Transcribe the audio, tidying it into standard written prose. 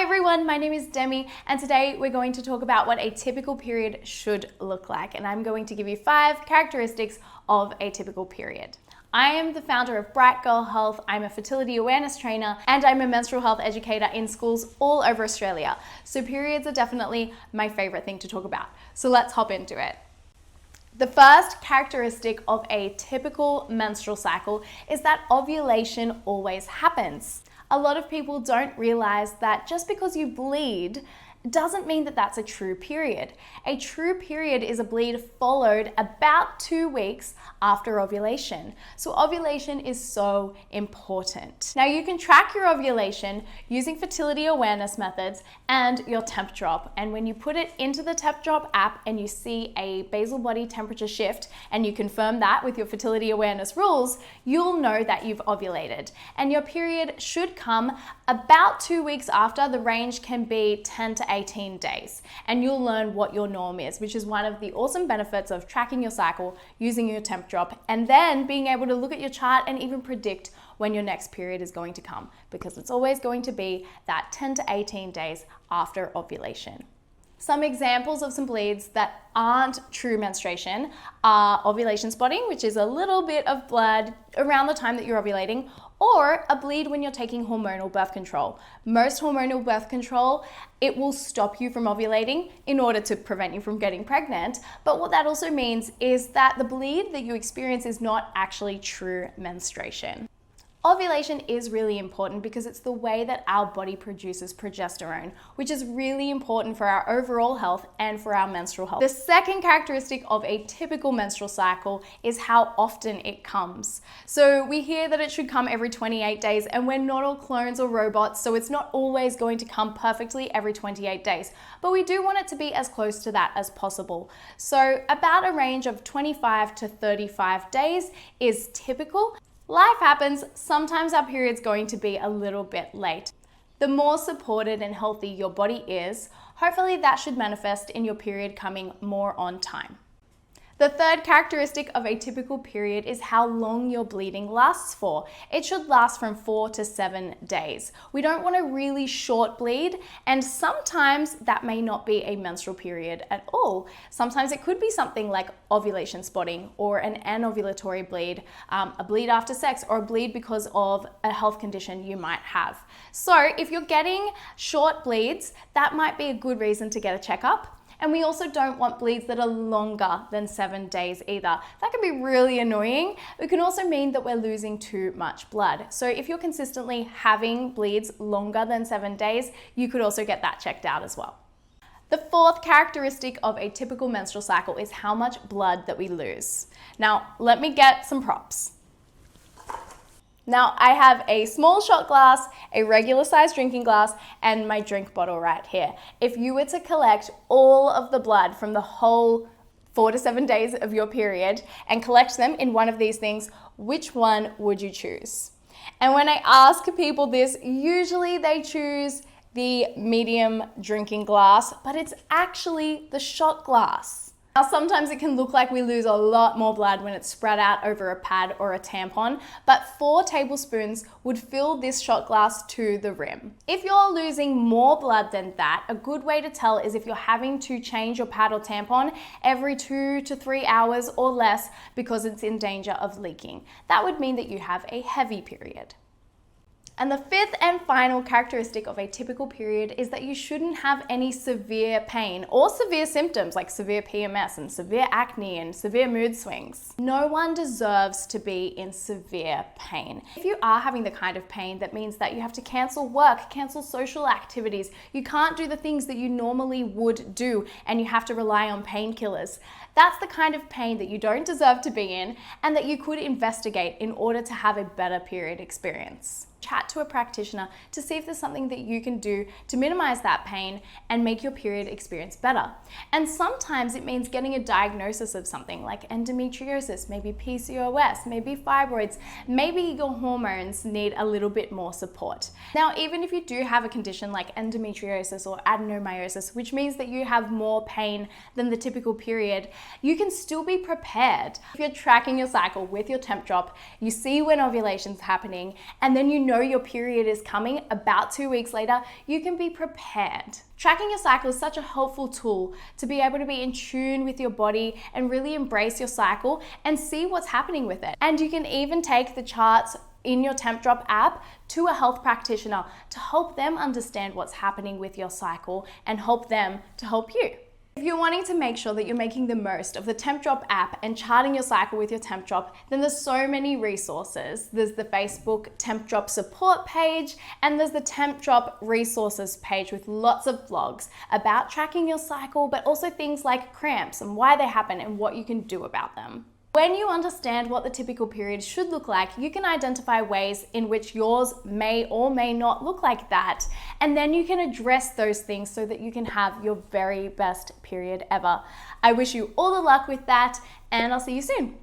Hi everyone, my name is Demi, and today we're going to talk about what a typical period should look like, and I'm going to give you 5 characteristics of a typical period. I am the founder of Bright Girl Health, I'm a fertility awareness trainer, and I'm a menstrual health educator in schools all over Australia. So periods are definitely my favorite thing to talk about. So let's hop into it. The first characteristic of a typical menstrual cycle is that ovulation always happens. A lot of people don't realize that just because you bleed doesn't mean that that's a true period. A true period is a bleed followed about 2 weeks after ovulation. So ovulation is so important. Now you can track your ovulation using fertility awareness methods and your temp drop. And when you put it into the temp drop app and you see a basal body temperature shift and you confirm that with your fertility awareness rules, you'll know that you've ovulated. And your period should come about 2 weeks after. The range can be 10 to 18 days, and you'll learn what your norm is, which is one of the awesome benefits of tracking your cycle using your temp drop and then being able to look at your chart and even predict when your next period is going to come, because it's always going to be that 10 to 18 days after ovulation. Some examples of some bleeds that aren't true menstruation are ovulation spotting, which is a little bit of blood around the time that you're ovulating, or a bleed when you're taking hormonal birth control. Most hormonal birth control, it will stop you from ovulating in order to prevent you from getting pregnant. But what that also means is that the bleed that you experience is not actually true menstruation. Ovulation is really important because it's the way that our body produces progesterone, which is really important for our overall health and for our menstrual health. The second characteristic of a typical menstrual cycle is how often it comes. So we hear that it should come every 28 days, and we're not all clones or robots, so it's not always going to come perfectly every 28 days. But we do want it to be as close to that as possible. So about a range of 25 to 35 days is typical. Life happens, sometimes our period's going to be a little bit late. The more supported and healthy your body is, hopefully that should manifest in your period coming more on time. The third characteristic of a typical period is how long your bleeding lasts for. It should last from 4 to 7 days. We don't want a really short bleed, and sometimes that may not be a menstrual period at all. Sometimes it could be something like ovulation spotting or an anovulatory bleed, a bleed after sex, or a bleed because of a health condition you might have. So if you're getting short bleeds, that might be a good reason to get a checkup. And we also don't want bleeds that are longer than 7 days either. That can be really annoying. It can also mean that we're losing too much blood. So if you're consistently having bleeds longer than 7 days, you could also get that checked out as well. The fourth characteristic of a typical menstrual cycle is how much blood that we lose. Now, let me get some props. Now, I have a small shot glass, a regular sized drinking glass, and my drink bottle right here. If you were to collect all of the blood from the whole 4 to 7 days of your period and collect them in one of these things, which one would you choose? And when I ask people this, usually they choose the medium drinking glass, but it's actually the shot glass. Now, sometimes it can look like we lose a lot more blood when it's spread out over a pad or a tampon, but 4 tablespoons would fill this shot glass to the rim. If you're losing more blood than that, a good way to tell is if you're having to change your pad or tampon every 2 to 3 hours or less because it's in danger of leaking. That would mean that you have a heavy period. And the fifth and final characteristic of a typical period is that you shouldn't have any severe pain or severe symptoms like severe PMS and severe acne and severe mood swings. No one deserves to be in severe pain. If you are having the kind of pain that means that you have to cancel work, cancel social activities, you can't do the things that you normally would do, and you have to rely on painkillers, that's the kind of pain that you don't deserve to be in and that you could investigate in order to have a better period experience. Chat to a practitioner to see if there's something that you can do to minimize that pain and make your period experience better. And sometimes it means getting a diagnosis of something like endometriosis, maybe PCOS, maybe fibroids, maybe your hormones need a little bit more support. Now, even if you do have a condition like endometriosis or adenomyosis, which means that you have more pain than the typical period, you can still be prepared. If you're tracking your cycle with your temp drop, you see when ovulation's happening, and then you know your period is coming about 2 weeks later, you can be prepared. Tracking your cycle is such a helpful tool to be able to be in tune with your body and really embrace your cycle and see what's happening with it. And you can even take the charts in your Tempdrop app to a health practitioner to help them understand what's happening with your cycle and help them to help you. If you're wanting to make sure that you're making the most of the Tempdrop app and charting your cycle with your Tempdrop, then there's so many resources. There's the Facebook Tempdrop support page, and there's the Tempdrop resources page with lots of blogs about tracking your cycle, but also things like cramps and why they happen and what you can do about them. When you understand what the typical period should look like, you can identify ways in which yours may or may not look like that. And then you can address those things so that you can have your very best period ever. I wish you all the luck with that, and I'll see you soon.